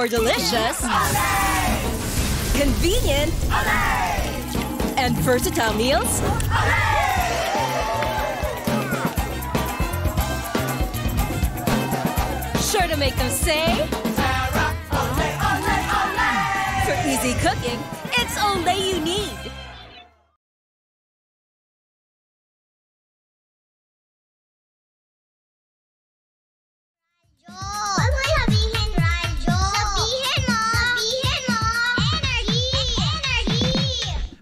For delicious, convenient, and versatile meals, sure to make them say, for easy cooking, it's Olay you need.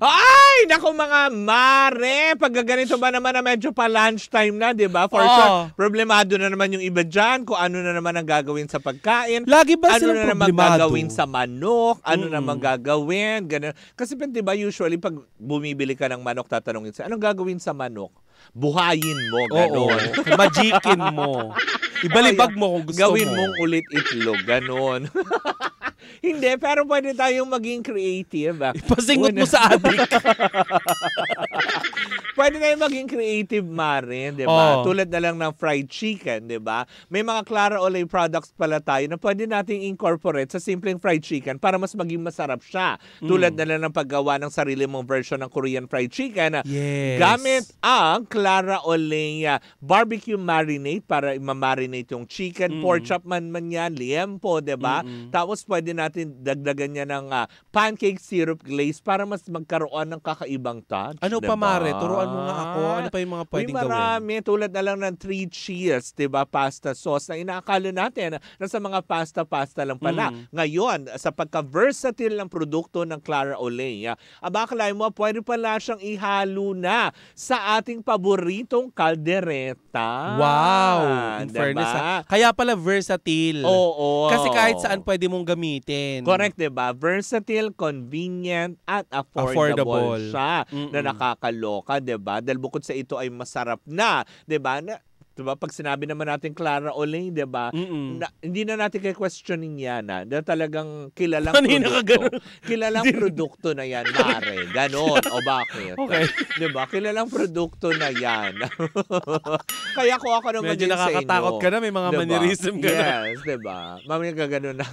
Ay, naku mga mare, pag ganito ba naman na medyo pa lunchtime na, di ba? For sure, problemado na naman yung iba dyan, kung ano na naman ang gagawin sa pagkain. Lagi ba ano silang na naman problemado? gagawin sa manok, ano naman gagawin, ganun. Kasi di ba usually pag bumibili ka ng manok, tatanungin sa, anong gagawin sa manok? Buhayin mo, gano'n. Magikin mo. Ibalibag mo kung gusto gawin mo. mong ulit itlog, gano'n. Hindi, pero pwede tayong maging creative. Ipasingot mo sa adik. Pwede tayong maging creative, Mare, di ba? Tulad na lang ng fried chicken, di ba? May mga Clara Olay products pala tayo na pwede nating incorporate sa simpleng fried chicken para mas maging masarap siya. Tulad na lang ng paggawa ng sarili mong version ng Korean fried chicken. Yes. Gamit ang Clara Olay barbecue marinade para i-marinate yung chicken, pork chop man yan, liempo, di ba? Tapos pwede natin dagdagan niya ng pancake syrup glaze para mas magkaroon ng kakaibang touch. Ano diba? pa, Mare? Turuan mo nga ako. Ano pa yung mga pwedeng gawin? Marami. Tulad na lang ng 3 cheers, diba? Pasta sauce na inaakala natin na sa mga pasta lang pala. Ngayon, sa pagka-versatile ng produkto ng Clara Olay, abakalay mo, pwede pala siyang ihalo na sa ating paboritong kaldereta. Wow! In diba? fairness, kaya pala versatile. Oo. Kasi kahit saan pwede mong gamitin. Correct, diba? Versatile, convenient, at affordable siya na nakakaloka, diba? Dahil bukod sa ito ay masarap na, diba? Diba? Pag sinabi naman natin Clara Olay, diba? Hindi na natin questioning yan. Dahil talagang kilalang produkto. Kilalang produkto na yan, Mare. Ganon. O bakit? Okay. Diba? Kilalang produkto na yan. Kaya kung ako naman medyo nakakatakot ka na, may mga mannerism ka na. Yes, diba? Mamaya ka ganon na.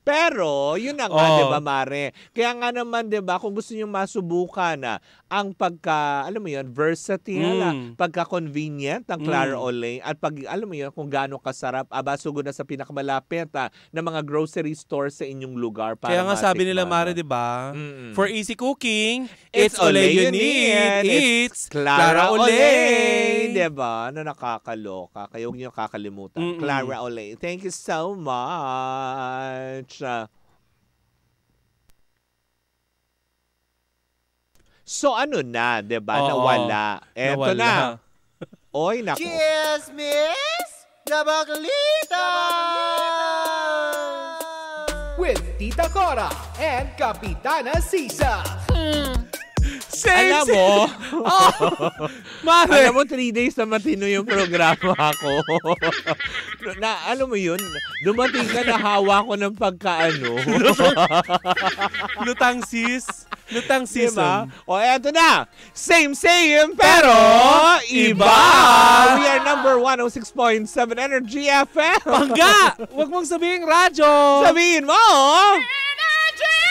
Pero, yun na nga, di ba, Mare? Kaya nga naman, di ba, kung gusto nyo masubukan ang alam mo yun, versatile, pagka-convenient ng Clara Olay, at alam mo yun, kung gaano kasarap, sugod na sa pinakamalapit na mga grocery store sa inyong lugar. Para kaya nga sabi nila, Mare, di ba? For easy cooking, it's Olay you need. It's Clara Olay. Di ba? Na nakakaloka. Kaya huwag nyo kakalimutan. Clara Olay. Thank you so much. So ano na, 'di ba? Nawala. Eto na. Oy, nako. Cheers, miss! Gabaglita! With Tita Cora and Kapitana Sisa. Alam mo, Mare. alam mo, 3 days na matino yung programa ko. Alam mo yun, dumating ka na hawa ko ng pagkaano. Lutang season. Diba? O eto na, same pero iba. We are number 106.7 Energy FM. Pangga! Huwag mong sabihin radyo. Sabihin mo!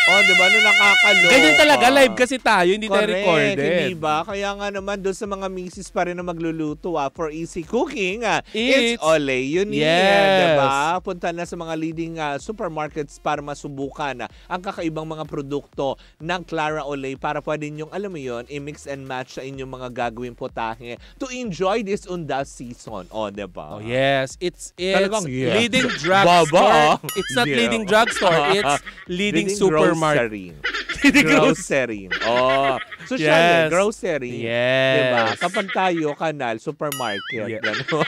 Oh, di ba? Nakakaloka. Ganyan talaga, live kasi tayo, hindi tayo recorded. Hindi ba? Kaya nga naman doon sa mga misis pa rin na magluluto for easy cooking, it's Olay you need. Yes. Diba? Punta na sa mga leading supermarkets para masubukan ang kakaibang mga produkto ng Clara Olay para pwede nyong, alam mo yun, i-mix and match sa inyong mga gagawing potahe to enjoy this undas season. Oh, diba? Oh, yes. It's Talagang, yeah. leading drugstore. Baba. It's not Yeah. leading drugstore. It's leading supermarket. Grocery. Oh. So siya, grocery. Yes. Diba? Kapag tayo, kanal, supermarket. Yeah. Gano'n.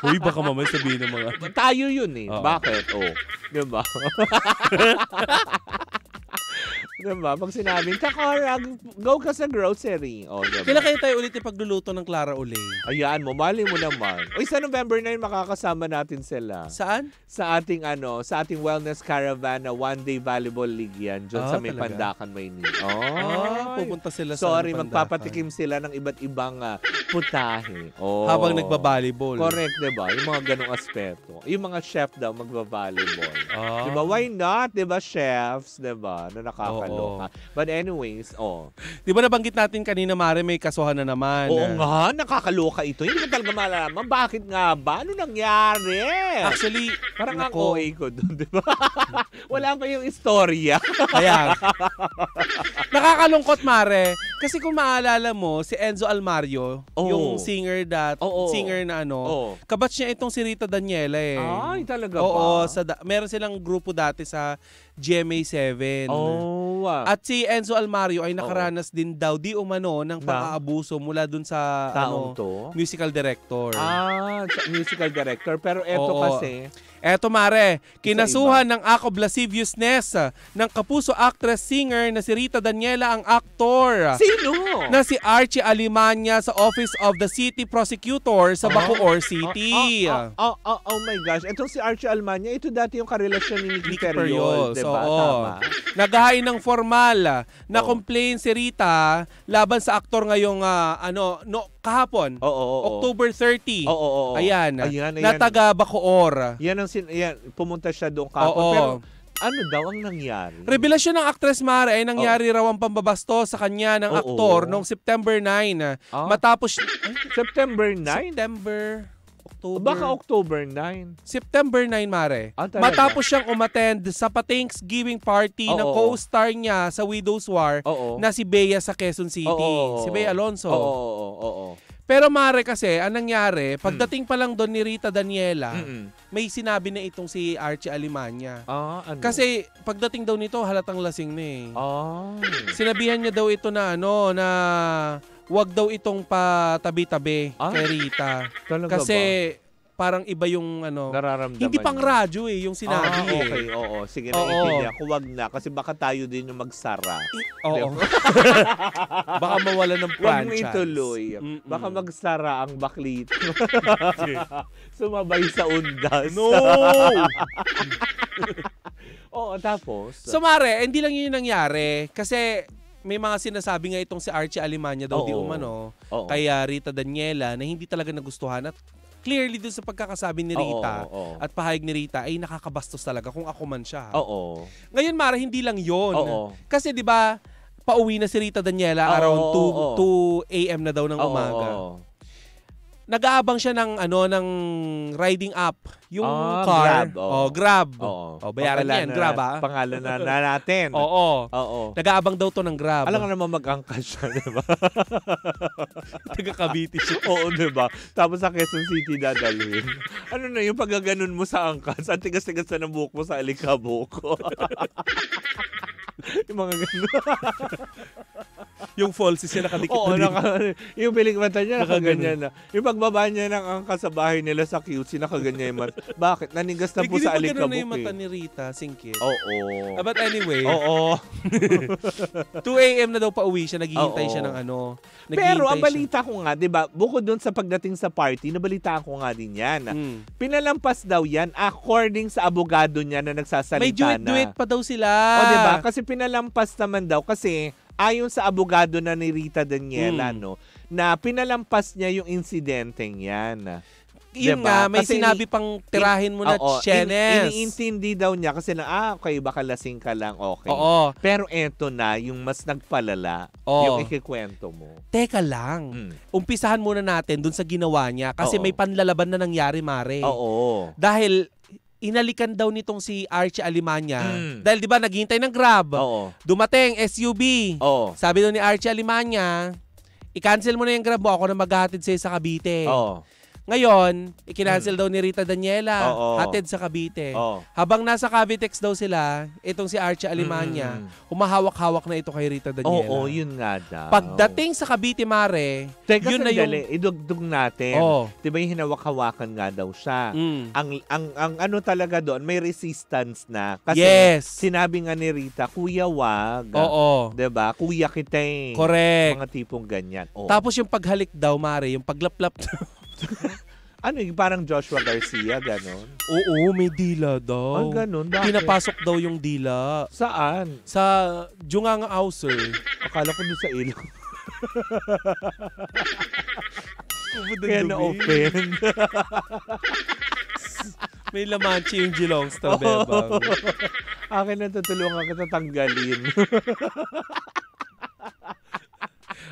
Uy, baka mamay sabihin ng mga... Tayo yun eh. Bakit? Oh. Diba? Diba? Pag sinabing, Takora, go ka sa grocery. O, diba? Kailan kayo tayo ulit ipagluluto ng Clara Olay? Ayan mo, mali mo naman. Uy, sa November 9, makakasama natin sila. Saan? Sa ating wellness caravan na one-day volleyball league yan. Diyan sa may talaga? Pandakan, Maynila. Pupunta sila Sorry, sa magpapatikim sila ng iba't ibang putahe. Oh. Habang nagbabalibol. Correct, diba? Yung mga ganong aspeto. Yung mga chef daw magbabalibol. Diba? Why not? Diba, chefs? Diba? Na nakakaloka. But anyways, Di ba nabanggit natin kanina, Mare, may kasuhan na naman. Oo nga, nakakaloka ito. Hindi ko talaga malalaman. Bakit nga ba? Ano nangyari? Actually, parang ang OA ko doon, di ba? Wala pa yung istorya. Kaya, nakakalungkot, Mare. Kasi kung maalala mo, si Enzo Almario, yung singer na kabatch niya itong si Rita Daniela eh. Ay, talaga ba? Oo, meron silang grupo dati sa GMA7. At si Enzo Almario ay nakaranas din daw di umano ng pang-aabuso mula dun sa musical director. Musical director. Pero eto kasi... Eto, Mare, kinasuhan ng act of lasciviousness ng kapuso actress-singer na si Rita Daniela ang aktor. Sino? Na si Archie Alimanya sa Office of the City Prosecutor sa Bacoor City. Oh my gosh. Itong si Archie Alimanya, ito dati yung karelasyon ni Nicky Periol. Diba? Tama. Naghahain ng formal na complaint si Rita laban sa aktor ngayong kahapon. October 30. Ayan. Na taga Bacoor. Yan, pumunta siya doon kahapon. Pero ano daw ang nangyari? Revelasyon ng actress Mare ay nangyari raw ang pambabasto sa kanya ng aktor noong September 9. Matapos... September 9? October. Baka October 9. September 9, Mare. Matapos siyang umattend sa pa-Thanksgiving party ng co-star niya sa Widow's War na si Bea sa Quezon City. Si Bea Alonso. Pero Mare kasi, ang nangyari, pagdating pa lang doon ni Rita Daniela, may sinabi na itong si Archie Alimanya. Ano? Kasi pagdating daw nito, halatang lasing na eh. Sinabihan niya daw ito na na wag daw itong patabi-tabi kay Rita. Kasi parang iba yung nararamdaman. Hindi pang radyo eh, yung sinabi okay, sige, naiintindihan ko. Wag na, kasi baka tayo din yung magsara. Baka mawala ng franchise. Wag mo ituloy. Baka magsara ang baklit. Sumabay sa undas. No! Tapos? So Mare, hindi lang yun yung nangyari. Kasi may mga sinasabi nga itong si Archie Alimanya daw di umano kaya Rita Daniela na hindi talaga nagustuhan at clearly dun sa pagkakasabi ni Rita at pahayag ni Rita ay nakakabastos talaga kung ako man siya. Ngayon, Mara, hindi lang yon. Kasi di ba pauwi na si Rita Daniela around 2 a.m. na daw ng umaga. Nag-aabang siya ng ng riding app, yung car. Grab. Bayaran niya yan, Grab Pangalan na natin. Nag-aabang daw to ng Grab. Alam nga naman mag-angkas siya, di ba? Taga Cavite siya. Di ba? Tapos sa Quezon City dadalhin. Ano na yung pagaganon mo sa angkas? Ang tigas-tigas na ng buhok mo sa alikabok. Yung mga gano'n. Yung falsies niya nakadikit yung piling mata niya nakaganyan na. Yung pagbaba niya ng angkas sa bahay nila sa QC, nakaganyan yung mata. Bakit? Nanigas na po sa alikabok na yung mata ni Rita, singkit. But anyway. 2 a.m. na daw pauwi siya, naghihintay siya ng Pero ang balita ko nga, di ba, bukod dun sa pagdating sa party, nabalitaan ko nga din yan. Pinalampas daw yan according sa abogado niya na nagsasalita na. May duet-duet pa daw sila. Di ba? Kasi pinalampas naman daw kasi ayon sa abogado na ni Rita Daniela na pinalampas niya yung insidenteng yan. Yun nga, may kasi sinabi pang tirahin mo na Chenes. Iniintindi daw niya kasi okay, baka lasing ka lang, okay. Pero eto na, yung mas nagpalala, yung ikikwento mo. Teka lang, umpisahan muna natin dun sa ginawa niya kasi may panlalaban na nangyari, Mare. Dahil inalikan daw nitong si Archie Alimanya. Dahil di ba naghihintay ng Grab. Dumating SUV. Sabi daw ni Archie Alimanya, i-cancel mo na yung Grab mo, ako na maghahatid sa'yo sa Cavite. Ngayon, ikinancel daw ni Rita Daniela. Hatid sa Cavite. Habang nasa Cavitex daw sila, itong si Archie Alimanya, humahawak-hawak na ito kay Rita Daniela. Oo, yun nga daw. Pagdating sa Cavite, Mare, teka, yun na yung... idugtog natin. Diba yung hinawak-hawakan nga daw siya. Ang ano talaga doon, may resistance na. Kasi sinabi nga ni Rita, kuya wag. Diba? Kuya kita eh. Correct. Mga tipong ganyan. Tapos yung paghalik daw, Mare, yung paglaplap ano yung parang Joshua Garcia, ganon? Oo, may dila daw. Ganon? Bakit? Pinapasok daw yung dila. Saan? Sa Jungang Auser. Akala ko doon sa ilong. Kaya na-open. May lamanchi yung Geelongs to, bebang. Akin na tutulungan ka tatanggalin.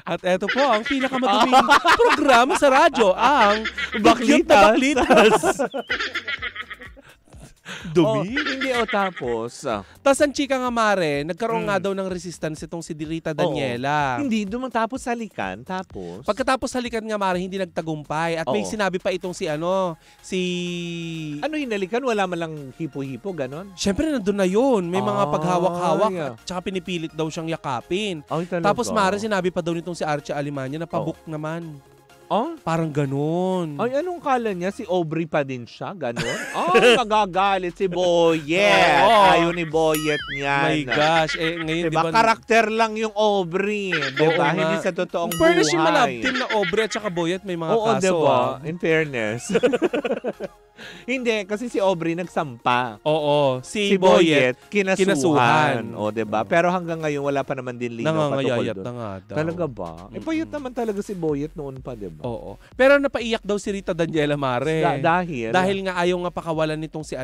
At eto po ang pinakamaduming programa sa radyo, ang Baklitas. Dumi? Hindi tapos. Tapos ang chika nga, Mare, nagkaroon nga daw ng resistance itong si Rita Daniela. Hindi, dumatapos halikan. Tapos? Pagkatapos halikan nga, Mare, hindi nagtagumpay. At may sinabi pa itong si Ano hinalikan? Wala man lang hipo-hipo, ganon? Siyempre, nandun na yun. May mga paghawak-hawak at saka pinipilit daw siyang yakapin. Tapos, Mare, sinabi pa daw nitong si Archie Alimanya na pabook naman. Parang ganun. Ay, anong kala niya? Si Aubrey pa din siya? Ganun? Magagalit si Boyet. Ayaw ni Boyet niyan. My gosh. Ngayon, diba? Karakter lang yung Aubrey. Diba? Hindi sa totoong buhay. Fairness yung malab team na Aubrey at saka Boyet may mga kaso. Diba? In fairness. Hindi, kasi si Aubrey nagsampa. Si Boyet kinasuhan. Diba? Pero hanggang ngayon, wala pa naman din linaw nangangayayat na nga daw. Talaga ba? Payot naman talaga si Boyet noon pa, diba? Pero napaiyak daw si Rita Daniela, Mare. Dahil nga ayaw nga pakawalan nitong si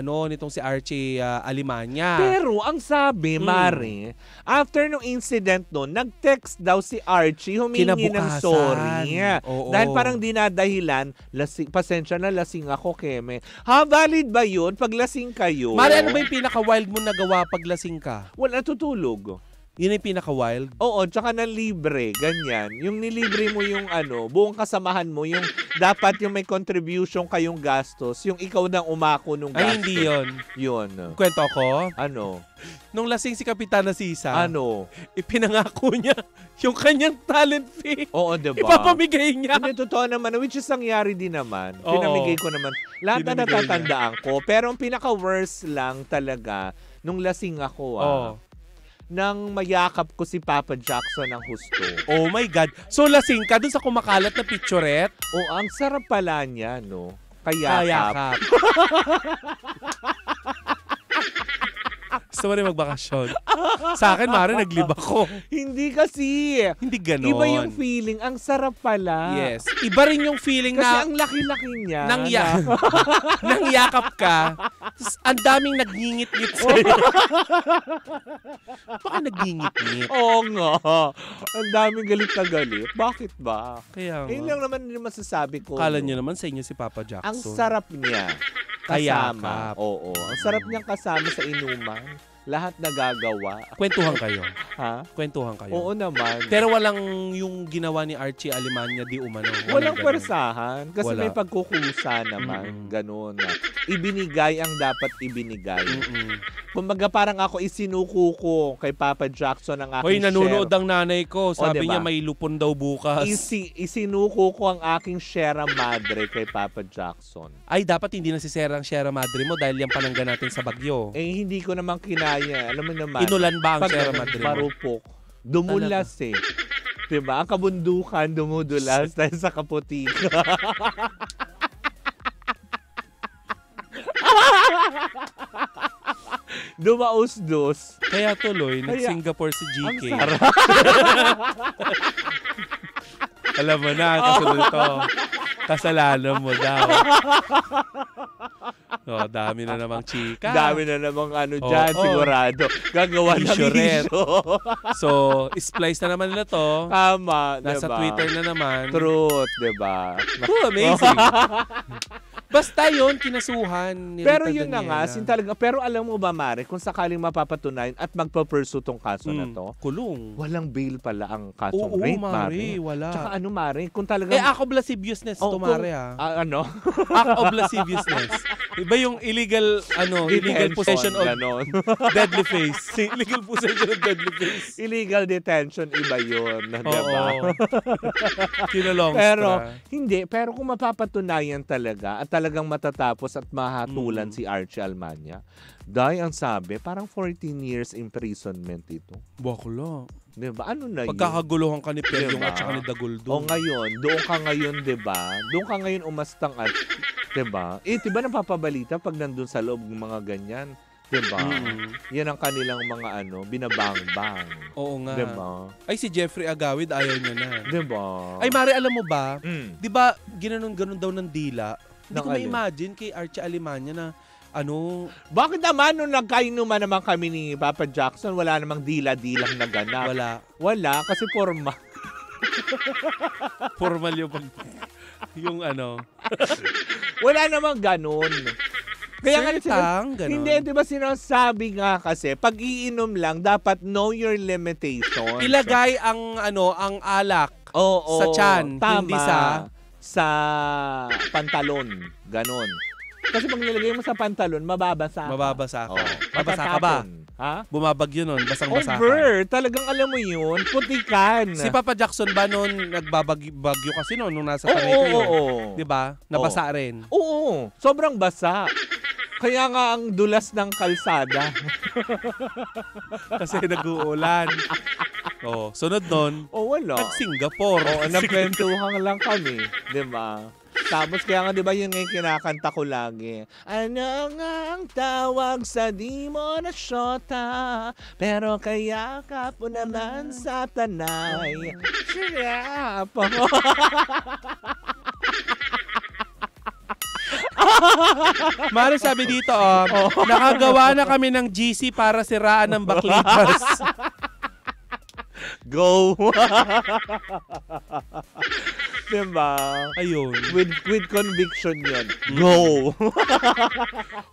Archie Alimanya. Pero ang sabi, Mare, after nung incident noon, nag-text daw si Archie humingi ng sorry. Dahil parang dinadahilan, pasensya na, lasing ako, Keme. Valid ba yun pag lasing kayo? Mare, ano ba yung pinaka-wild mo nagawa pag lasing ka? Wala, natutulog. Yun yung pinaka-wild? Oo, tsaka ng libre, ganyan. Yung nilibre mo yung buong kasamahan mo, yung dapat yung may contribution kayong gastos, yung ikaw nang umako nung gastos. Ay, hindi yun. Yun. Kwento ko? Ano? Nung lasing si Kapitana Sisa, ipinangako niya yung kanyang talent fee. Oo, diba? Ipapamigay niya. Hindi, totoo naman. Which is nangyari din naman. Pinamigay ko naman. Lahat na natatandaan ko. Pero ang pinaka-worst lang talaga, nung lasing ako, nang mayakap ko si Papa Jackson ng husto. Oh my God. So lasing ka dun sa kumakalat na picturette? Ang sarap pala niya, no? Kayakap. Gusto mo rin magbakasyon? Sa akin, Mare, naglib ako. Hindi kasi. Hindi ganon. Iba yung feeling. Ang sarap pala. Yes. Iba rin yung feeling kasi na... Kasi ang laki-laki niya. Nang yakap ka, ang daming nagngingit-ngit sa'yo. Baka nagngingit-ngit? Oo nga. Ang daming galit na galit. Bakit ba? Kaya nga. Yun lang naman yung masasabi ko. Kala niyo naman sa inyo si Papa Jackson. Ang sarap niya. Kasama. Oo. Ang sarap niyang kasama sa inuman. Lahat nagagawa. Kwentuhan kayo. Ha? Kwentuhan kayo. Oo naman. Pero walang yung ginawa ni Archie Alimanya di umano. Walang persahan. Kasi may pagkukusa naman. Ganun. Ibinigay ang dapat ibinigay. Kumbaga parang ako isinuko ko kay Papa Jackson ang aking share. Nanonood ang nanay ko. Sabi niya may lupon daw bukas. Isinuko ko ang aking Sierra Madre kay Papa Jackson. Ay, dapat hindi na si Sierra ang Sierra Madre mo dahil yan panangga natin sa Bagyo. Hindi ko naman kinaya. Alam mo naman. Inulan ba ang Sierra Madre mo? Marupok. Dumulas Diba? Ang kabundukan dumudulas dahil sa kaputika. Dumausdos. Kaya tuloy, nag-Singapore si GK. Ang sarap. Alam mo na, kasunod ito. Kasalanan mo daw. Dami na namang chika. Dami na namang dyan, sigurado. Gagawa ng issue. So, splice na naman nila to. Tama, Nasa diba? Twitter na naman. Truth, diba? Amazing. Basta yun, kinasuhan ni Rita Pero yun na Daniela. nga, talaga. Pero alam mo ba, Mare, kung sakaling mapapatunayan at magpa-pursue tong kaso na to, kulong. walang bail pala ang kasong Oo, rape, Mare, wala. Tsaka ano, Mare, kung talagang... Act of lasciviousness to, Mare, ano? Act of lasciviousness. Iba yung illegal possession of deadly face. Illegal possession of deadly face. Illegal detention, iba yun. Diba? Kinalong pero kung mapapatunayan talaga at talagang matatapos at mahatulan si Archie Almania, dahil ang sabi, parang 14 years imprisonment ito. Bakla. Diba? Ano na yun? Pagkakaguluhan ka ni Peryong at saka ni Daguldo. O ngayon, doon ka ngayon, diba? Doon ka ngayon umastang at, diba? Diba napapabalita pag nandun sa loob ng mga ganyan? Diba? Yan ang kanilang mga binabang-bang. Oo nga. Diba? Ay, si Jeffrey Agawid, ayaw niya na. Diba? Ay, Mare, alam mo ba? Diba, ginanon-ganon daw ng dila? Hindi ko ma-imagine kay Archie Alimanya na Bakit naman nung nagkainuman naman kami ni Papa Jackson, wala namang dila-dilang naganap? Wala, kasi formal. Formal yung Wala namang ganun. Kaya hindi, di ba sinasabi nga kasi, pag iinom lang, dapat know your limitations. Ilagay ang alak sa tiyan, hindi sa pantalon. Ganon. Kasi pag nilagay mo sa pantalon, mababasa ka. Mababasa ka. Mabasa ka ba? Ha? Bumabagyo nun, basang-basa ka. Talagang alam mo yun, putikan. Si Papa Jackson ba noon nagbabagyo kasi nung nasa Tanay kayo? Di ba? Nabasa rin. Oo, sobrang basa. Kaya nga ang dulas ng kalsada. Kasi nag-uulan. Sunod nun, wala. Nag-Singapore. Nagkwentuhan lang kami. Diba? Tapos kaya nga diba yung kinakanta ko lagi. Ano nga ang tawag sa di mo na syota, pero kaya ka po naman sa tanay. Sirap. Mare, sabi dito, nakagawa na kami ng GC para siraan ng baklitas. Go! Diba? Ayun. With conviction yun. Go!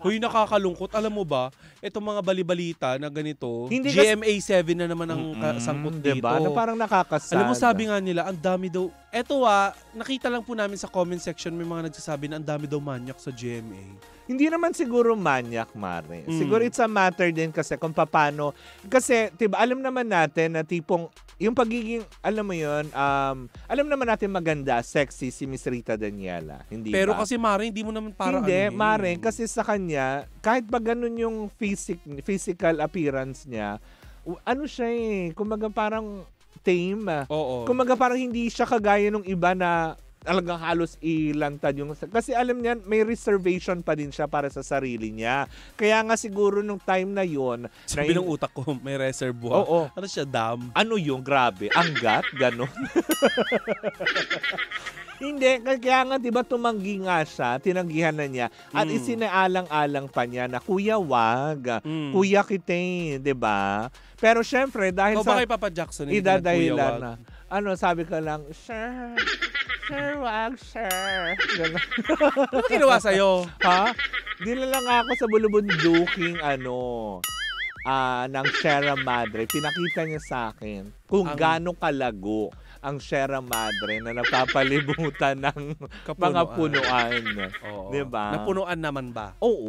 Huy, nakakalungkot. Alam mo ba, itong mga balibalita na ganito, hindi GMA7 na naman ang sangkot dito. Diba? Na parang nakakasad. Alam mo, sabi nga nila, ang dami daw. Eto nakita lang po namin sa comment section, may mga nagsasabi na ang dami daw manyak sa GMA. Hindi naman siguro manyak, Mare. Siguro it's a matter din kasi kung paano. Kasi, diba, alam naman natin na tipong, yung pagiging, alam mo yun, alam naman natin maganda, sexy si Miss Rita Daniela. Hindi Pero ba? kasi, Mare, hindi mo naman para Hindi, Mare, kasi sa kanya, kahit pa ganun yung physical appearance niya, siya kumaga parang tame. Oo. Kumaga parang hindi siya kagaya nung iba na talagang halos ilantad yung... Kasi alam niya, may reservation pa din siya para sa sarili niya. Kaya nga siguro nung time na yon, sabi ng utak ko, may reservoir. Oo. Ano siya, dam? Ano yung grabe? Anggat? Ganon? Hindi, kaya nga diba tumanggi nga siya, tinanggihan na niya, at isinaalang-alang pa niya na, Kuya, wag. Kuya kite, diba? Pero syempre, dahil ba kay Papa Jackson, idadahilan na. Sabi ko lang, Sir, wag, sir. Ano ginawa sa'yo? Ha? Dinala lang ako sa bulubunduking ng Sierra Madre. Pinakita niya sa akin kung gaano kalago ang Sierra Madre na napapalibutan ng mga punuan. Oo. Diba? Napunuan naman ba? Oo.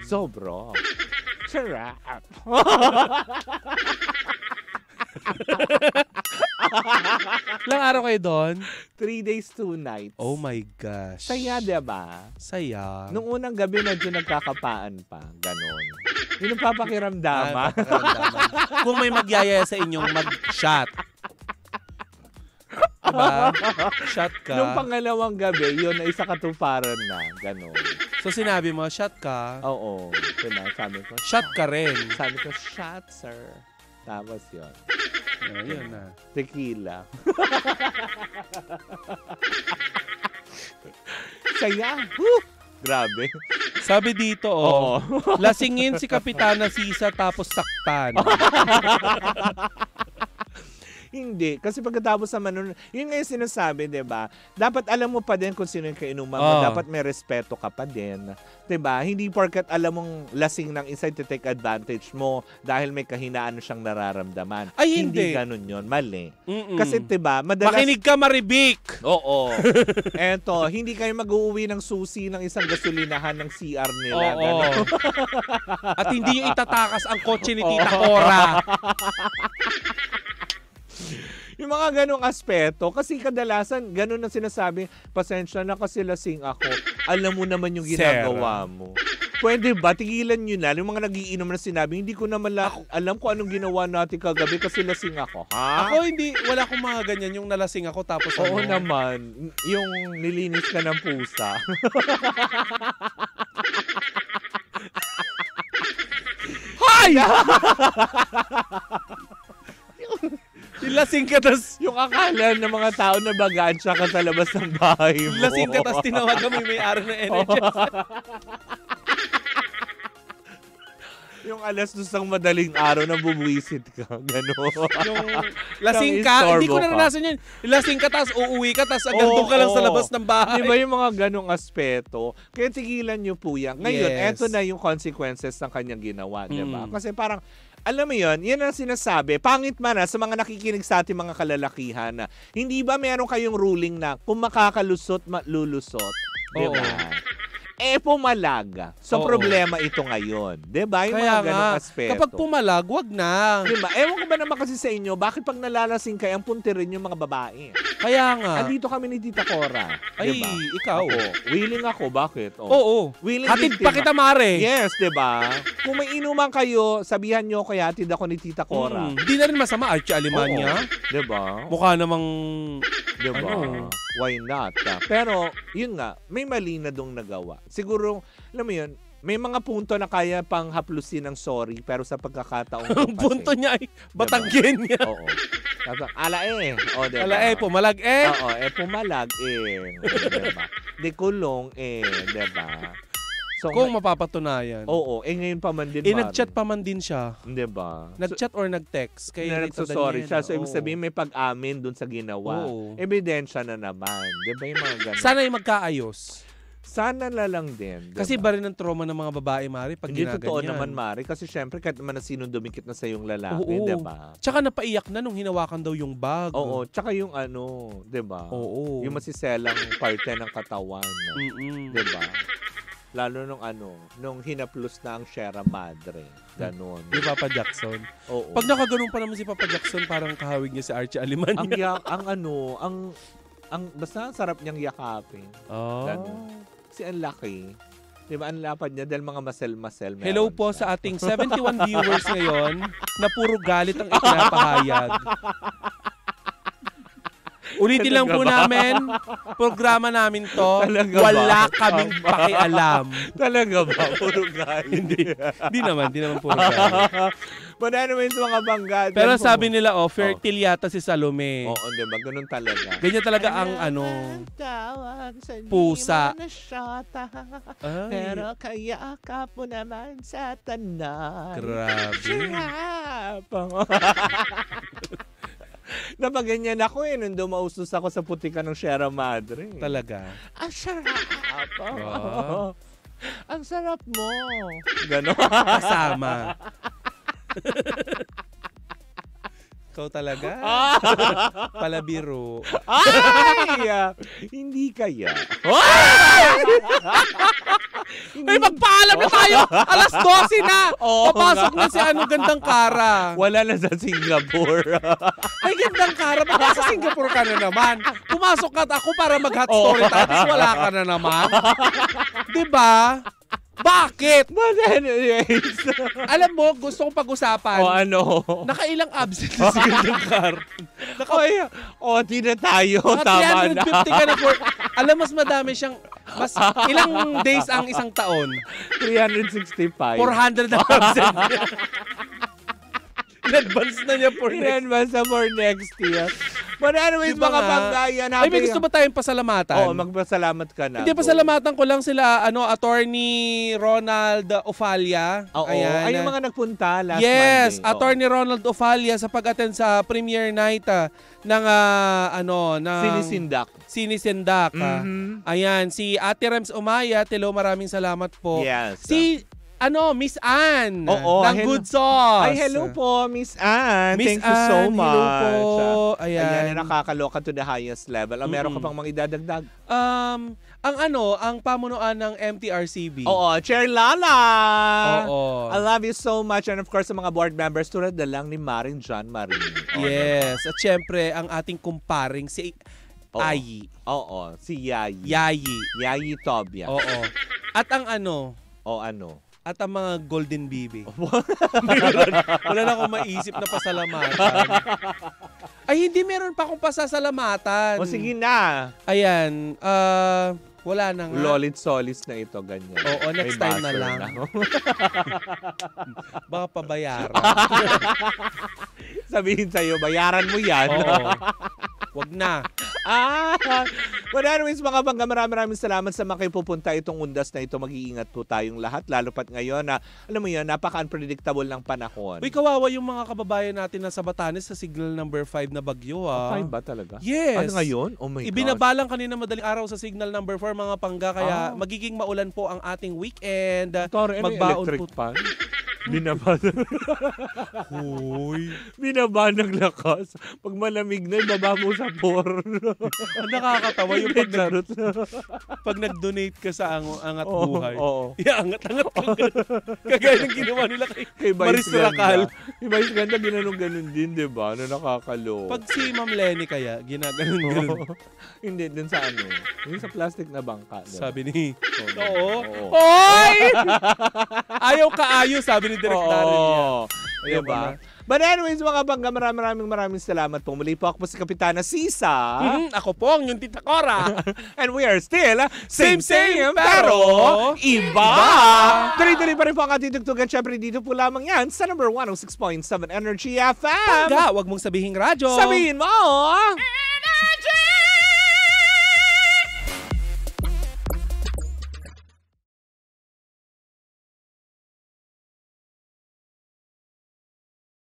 Sobro. Sarap. Ilang araw kayo doon? 3 days, 2 nights. Oh my gosh. Saya, diba? Saya. Nung unang gabi, medyo nagkakapaan pa. Ganon. Yun ang papakiramdaman. Kung may magyayaya sa inyong mag-shot. Diba? Shot ka. Nung pangalawang gabi, yun na isa katuparan na. Ganon. So sinabi mo, shot ka? Oo. Diba? Sabi ko, shot ka rin. Sabi ko, shot, sir. Tapos yun. Yun na. Tequila. Saya. Woo! Grabe. Sabi dito, lasingin si Kapitana Sisa tapos saktan. Hindi. Kasi pagkatapos naman, yun nga yung sinasabi, diba? Dapat alam mo pa din kung sino yung kainuman mo. Dapat may respeto ka pa din. Diba? Hindi porkat alam mong lasing ng isa, take advantage mo dahil may kahinaan siyang nararamdaman. Ay, hindi. Ganun yun. Mali. Kasi diba, madalas... Makinig ka, Maribik! Oo. Eto, hindi kayo mag-uuwi ng susi ng isang gasolinahan ng CR nila. Oo. At hindi nyo itatakas ang kotse ni Tita Cora. Yung mga ganong aspeto, kasi kadalasan, ganon ang sinasabi, pasensya na kasi lasing ako. Alam mo naman yung ginagawa mo. Pwede ba? Tigilan nyo na. Yung mga nagiinom na sinabi, hindi ko naman alam kung anong ginawa natin kagabi kasi lasing ako. Ha? Ako hindi, wala akong mga ganyan. Yung nalasing ako tapos Oo naman. Yung nilinis ka ng pusa. Hay! Lasing ka tas yung akala ng mga tao na bagansya ka sa labas ng bahay mo. lasing ka tas tinawagan mo yung may-ari ng NHS. Yung alas dos ng madaling araw na bubuwisit ka. Gano'n. Yung lasing ka, hindi ko naranasan yun. Lasing ka tas uuwi ka tas agad doon ka lang sa labas ng bahay. Diba yung mga ganong aspeto? Kaya tigilan nyo po yan. Ngayon, eto na yung consequences ng kanyang ginawa. Diba? Kasi parang alam mo yun, yan ang sinasabi. Pangit man sa mga nakikinig sa ating mga kalalakihan na hindi ba meron kayong ruling na kung makakalusot, lulusot? Diba? Pumalaga. So, problema ito ngayon. Diba? Yung kaya mga ganong aspeto. Kapag pumalag, wag na. Diba? Ewan ko ba naman kasi sa inyo, bakit pag nalalasing kayo, ang puntirin yung mga babae? Kaya nga. Andito kami ni Tita Cora. Ay, diba? ikaw. Willing ako. Bakit? Oo. Willing hatid pa kita, Mare. Yes, diba? Kung may inuman kayo, sabihan nyo kaya hatid ako ni Tita Cora. Hindi na rin masama, Archie Alimanya. Diba? Mukha namang... Diba? Why not? Pero, yun nga, may mali na dong nagawa. Siguro, alam mo yun, may mga punto na kaya pang haplusin ng sorry, pero sa pagkakataong ang punto niya ay batanggen niya. Oo. Alae. O, diba? Alae, pumalag Oo, pumalag diba? Dekulong diba? So, kung mapapatunayan. Oo, ngayon pa man din. Nag-chat pa man din siya. Diba? Nag-chat or nag-text. Kaya nagsasorry siya. So, ibig sabihin may pag-amin dun sa ginawa. Ebidensya na naman. Diba yung mga ganun? Sana yung magkaayos. Sana na lang din. Diba? Kasi ba rin ang trauma ng mga babae, Mari, pag hindi ginaganyan. Totoo naman, Mari. Kasi syempre, kahit naman na sinong dumikit na sa yung lalaki, diba? Tsaka napaiyak na nung hinawakan daw yung bag. Oo. Tsaka yung diba? Oo. Yung masiselang parte ng katawan. Diba? Lalo nung hinaplos na ang Sierra Madre. Ganon. Yung Papa Jackson. Oo. Pag nakaganon pa naman si Papa Jackson, parang kahawig niya si Archie Alimanya. Basta ang sarap niyang yakapin. Ganon. Kasi ang laki. Diba, ang lapad niya dahil mga masel-masel. Hello po sa ating 71 viewers ngayon na puro galit ang ipinapahayag. Ulitin lang po namin, programa namin to, wala kaming pakialam. Talaga ba? Puro galit. Hindi naman puro galit. Wala naman sa mga bangga. Pero sabi nila, fertile yata si Salome. Oo, diba? Ganun talaga. Ganyan talaga ang pusa. Pero kaya ka po naman sa tanan. Grabe. Napaganyan ako nung dumausos ako sa putikan ng Sierra Madre. Talaga? Ang sarap. Ang sarap mo. Ganon. Kasama. Ikaw talaga? Palabiro. Ay! Hindi kaya. Ay, magpaalam na tayo! Alas 12 na! Papasok na si Gandang Kara. Wala na sa Singapore. Ay, Gandang Kara, baka sa Singapore ka na naman. Pumasok ka ako para mag-hot story tayo, tapos wala ka na naman. Diba? Bakit? But anyways. Alam mo, gusto kong pag-usapan. Nakailang absent na si Gandang Kara. Di na tayo. Tama na. 350 ka na alam, mas madami siyang, ilang days ang isang taon? 365. 400 na absent. In-advance na niya for for next year. But anyways, Diba mga nga? panggayan. Ay, may gusto ba tayong pasalamatan? Oo, magpasalamat ka na. Hindi, pasalamatan ko lang sila, Attorney Ronald Ofalia. Oo, Ayan. ay yung mga nagpunta last Yes, Monday. Attorney Ronald Ofalia sa pag-attend sa premiere night ng Sinisindak. Ayan, si Ate Rems Umaya, hello, maraming salamat po. Yes. Si Miss Ann ng hello. Good Sauce. Ay, hello po, Miss Ann. Miss Thank you so Ann, much. hello po. Ayan. Nakakaloka to the highest level. Meron ka pang mga idadagdag? Ang pamunuan ng MTRCB. Oo, Chair Lala. Oo. I love you so much. And of course, sa mga board members, tulad na lang ni Maring John Marie. Yes. At syempre, ang ating kumparing si Ayi. Oo, si Yayi. Yayi Tobia. Oo. At ang At ang mga Golden Bibi. Wala na akong maisip na pasalamatan. Ay, hindi, meron pa akong pasasalamatan. O sige na. Ayan, wala na nga. Lolit solis na ito, ganyan. Oo, next May time na buzzer lang. Baka pabayaran. Sabihin sa'yo, bayaran mo yan. Oo. Wag na. But anyways, mga bangga, maraming salamat sa mga pupunta itong undas na ito. Mag-iingat po tayong lahat. Lalo pat ngayon na, alam mo yun, napaka-unpredictable ng panahon. Uy, kawawa yung mga kababayan natin na sa Batanes sa signal number 5 na bagyo. 5 ba talaga? Yes. Ano ngayon? Oh my God. Ibinabalang kanina madaling araw sa signal number 4 mga pangga. Kaya magiging maulan po ang ating weekend. Magbaon po. Pan? Binabanang. Hoy. Binabanang lakas. Pag malamig na, ibaba mo sa porno. Nakakatawa yung pag nag-donate ka sa Angat Buhay. Oo. Angat-angat ka. Kagaya ng ginawa nila kay Maris Racal. Kay Maris Ganda, ginanong-ganon din, di ba? Nakakalo. Pag si Ma'am Lenny kaya, ginaganon-ganon. Hindi, dun sa yung sa plastic na bangka. Diba? Sabi ni, Oo. Hoy! Ayaw kaayo, sabi ni Direk Darren niya. Diba? But anyways, mga bangga, maraming salamat po. Muli po ako si Kapitana Sisa. Ako po ang yung Tita Cora. And we are still same pero iba. Tuloy-tuloy pa rin po ang ating tugtugan. Siyempre dito po lamang yan sa number 106.7 Energy FM. Pangga, wag mong sabihing radyo. Sabihin mo!